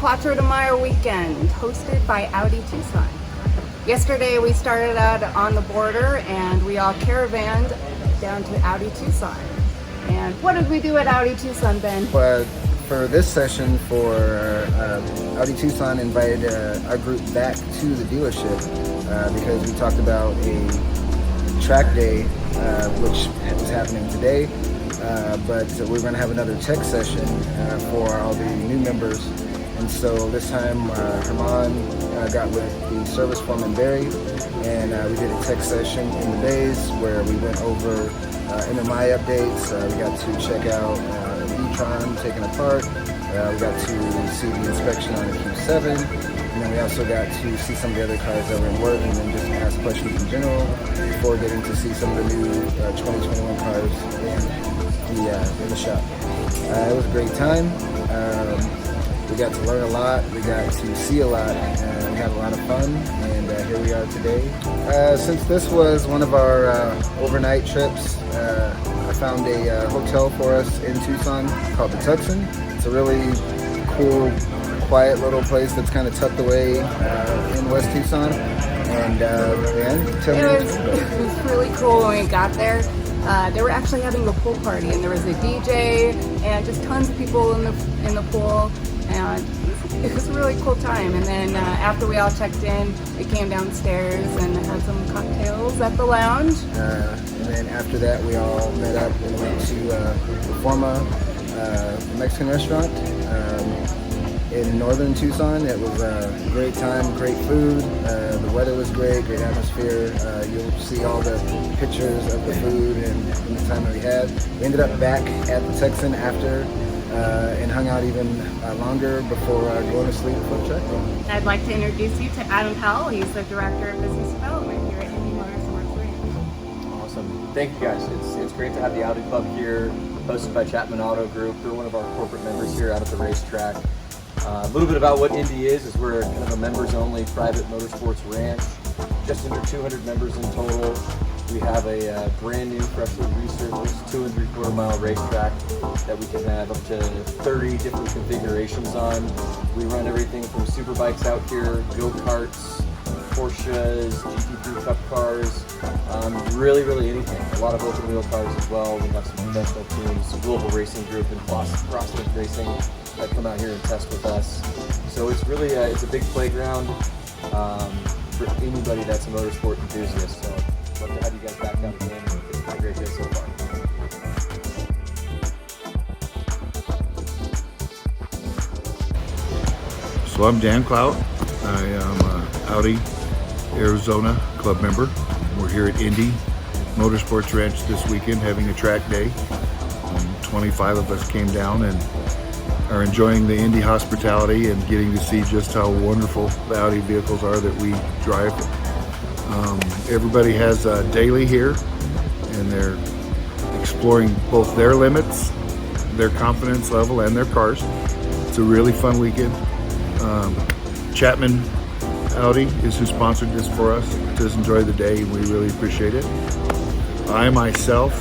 Quattro de Mayo weekend, hosted by Audi Tucson. Yesterday we started out on the border and we all caravanned down to Audi Tucson. And what did we do at Audi Tucson, Ben? For this session for Audi Tucson invited our group back to the dealership because we talked about a track day which is happening today, but we're going to have another tech session for all the new members. And so this time Herman got with the service foreman Barry, and we did a tech session in the bays where we went over MMI updates. We got to check out the e-tron taken apart. We got to see the inspection on the Q7, and then we also got to see some of the other cars that were in work, and then just ask questions in general before getting to see some of the new 2021 cars in the shop. It was a great time. We got to learn a lot, we got to see a lot, and we had a lot of fun, and here we are today. Since this was one of our overnight trips, I found a hotel for us in Tucson called the Tuxon. It's a really cool, quiet little place that's kind of tucked away in West Tucson. And it was really cool when we got there. They were actually having a pool party, and there was a DJ and just tons of people in the pool. And it was a really cool time. And then after we all checked in, we came downstairs and had some cocktails at the lounge. And then after that, we all met up and went to Reforma Mexican Restaurant in northern Tucson. It was a great time, great food. The weather was great atmosphere. You'll see all the pictures of the food and the time that we had. We ended up back at the Tucson after and hung out even longer before going to sleep for the track day. I'd like to introduce you to Adam Powell. He's the Director of Business Development here at Inde Motorsports Ranch. Awesome. Thank you guys. It's great to have the Audi Club here, hosted by Chapman Auto Group. They're one of our corporate members here out at the racetrack. A little bit about what Inde is we're kind of a members-only private motorsports ranch. Just under 200 members in total. We have a brand new, freshly resurfaced 2.75 mile racetrack that we can have up to 30 different configurations on. We run everything from super bikes out here, go-karts, Porsches, GT3 Cup cars, really anything. A lot of open wheel cars as well. We have some professional teams, Global Racing Group and CrossFit Racing that come out here and test with us. So it's really it's a big playground for anybody that's a motorsport enthusiast. So love to have you guys back out again. It's been a great day so far. So I'm Dan Clout. I am an Audi Arizona club member. We're here at Inde Motorsports Ranch this weekend having a track day. 25 of us came down and are enjoying the Inde hospitality and getting to see just how wonderful the Audi vehicles are that we drive. Everybody has a daily here, and they're exploring both their limits, their confidence level, and their cars. It's a really fun weekend. Chapman Audi is who sponsored this for us. Just enjoy the day, and we really appreciate it. I myself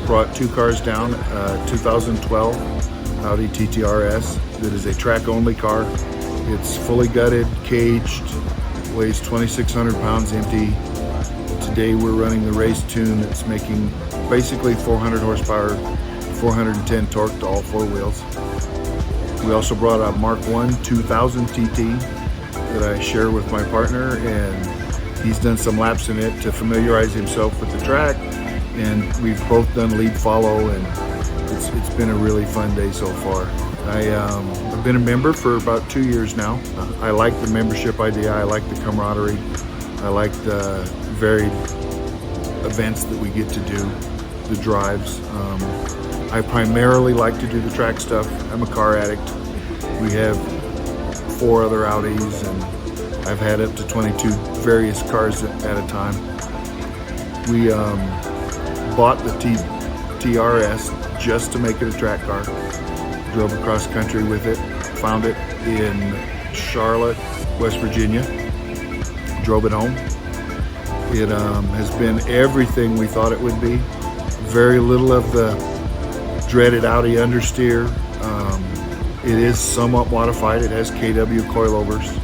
brought two cars down, 2012 Audi TTRS that is a track-only car. It's fully gutted, caged, weighs 2,600 pounds empty. Today we're running the race tune that's making basically 400 horsepower, 410 torque to all four wheels. We also brought a Mark 1 2000 TT that I share with my partner, and he's done some laps in it to familiarize himself with the track, and we've both done lead follow, and it's been a really fun day so far. I've been a member for about 2 years now. I like the membership idea. I like the camaraderie. I like the varied events that we get to do, the drives. I primarily like to do the track stuff. I'm a car addict. We have 4 other Audis, and I've had up to 22 various cars at a time. We bought the TRS just to make it a track car. Drove across country with it, found it in Charlotte, West Virginia, drove it home. It has been everything we thought it would be. Very little of the dreaded Audi understeer. It is somewhat modified. It has KW coilovers.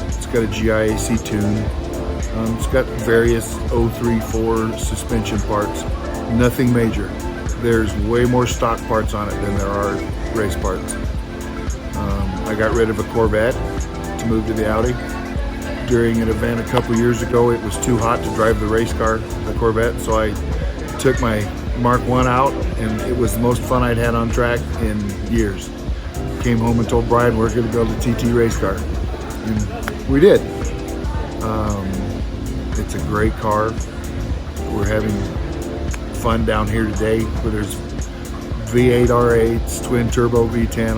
It's got a GIAC tune. It's got various 034 suspension parts. Nothing major. There's way more stock parts on it than there are race parts. I got rid of a Corvette to move to the Audi. During an event a couple years ago, it was too hot to drive the race car, the Corvette, so I took my Mark I out, and it was the most fun I'd had on track in years. Came home and told Brian we're going to build a TT race car, and we did. It's a great car. We're having fun down here today, where there's V8 R8s, twin turbo V10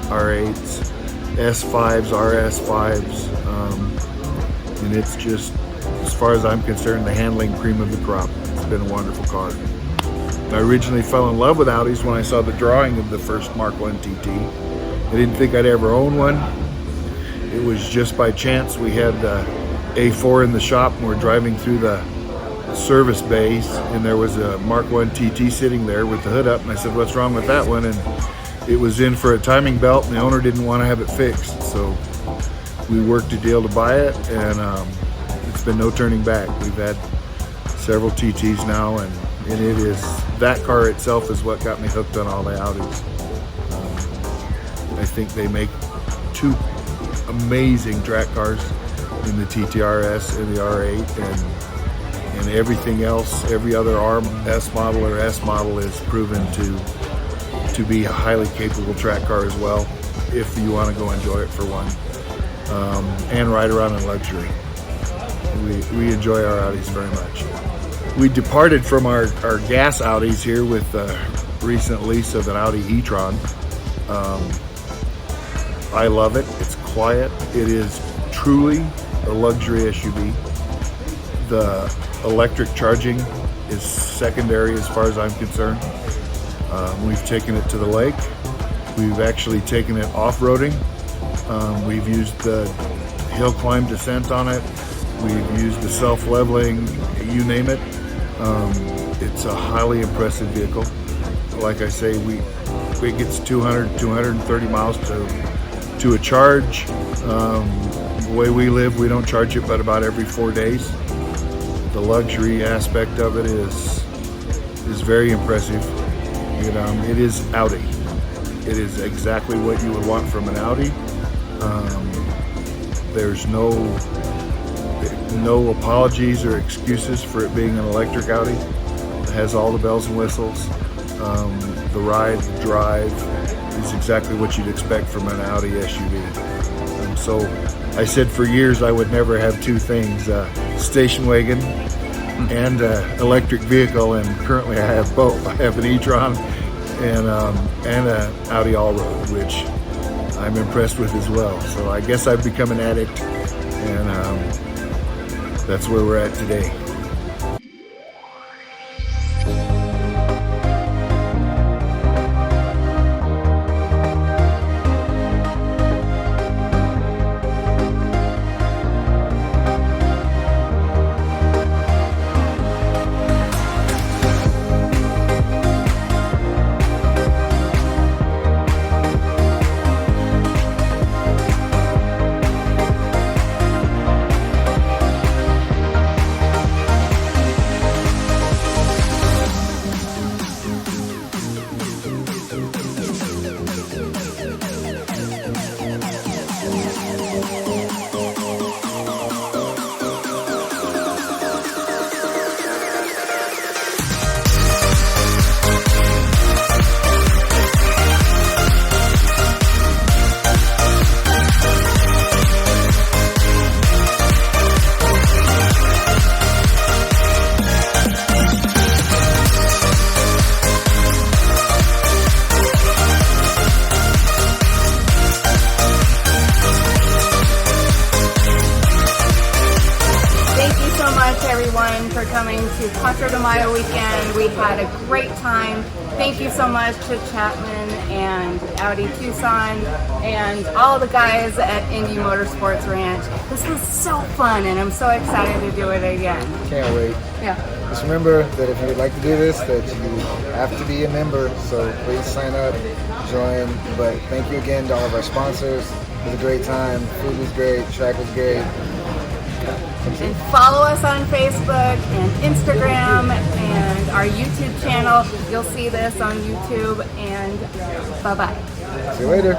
R8s, S5s, RS5s, and it's just, as far as I'm concerned, the handling cream of the crop. It's been a wonderful car. I originally fell in love with Audis when I saw the drawing of the first Mark I TT. I didn't think I'd ever own one. It was just by chance. We had A4 in the shop, and we're driving through the service bays, and there was a Mark I TT sitting there with the hood up, and I said, what's wrong with that one? And it was in for a timing belt, and the owner didn't want to have it fixed, so we worked a deal to buy it, and it's been no turning back. We've had several TTs now, and it is, that car itself is what got me hooked on all the Audis. I think they make two amazing track cars in the TTRS and the R8, and everything else, every other S model or S model is proven to be a highly capable track car as well, if you want to go enjoy it for one, and ride around in luxury. We enjoy our Audis very much. We departed from our gas Audis here with the recent lease of an Audi e-tron. I love it. It's quiet. It is truly a luxury SUV. The electric charging is secondary as far as I'm concerned. We've taken it to the lake. We've actually taken it off-roading. We've used the hill climb descent on it. We've used the self-leveling, you name it. It's a highly impressive vehicle. Like I say, it gets 200, 230 miles to a charge. The way we live, we don't charge it but about every 4 days. The luxury aspect of it is very impressive. It is Audi. It is exactly what you would want from an Audi. There's no apologies or excuses for it being an electric Audi. It has all the bells and whistles. The ride, the drive is exactly what you'd expect from an Audi SUV. So I said for years I would never have two things, station wagon and electric vehicle, and currently I have both. I have an e-tron and an Audi all-road, which I'm impressed with as well. So I guess I've become an addict, and that's where we're at today. For coming to Quattro de Mayo weekend. We had a great time. Thank you so much to Chapman and Audi Tucson and all the guys at Inde Motorsports Ranch. This was so fun, and I'm so excited to do it again. Can't wait. Yeah. just remember that if you would like to do this, that you have to be a member. So please sign up, join. But thank you again to all of our sponsors. It was a great time. Food was great. Track was great. And follow us on Facebook and Instagram and our YouTube channel. You'll see this on YouTube. And bye-bye. See you later.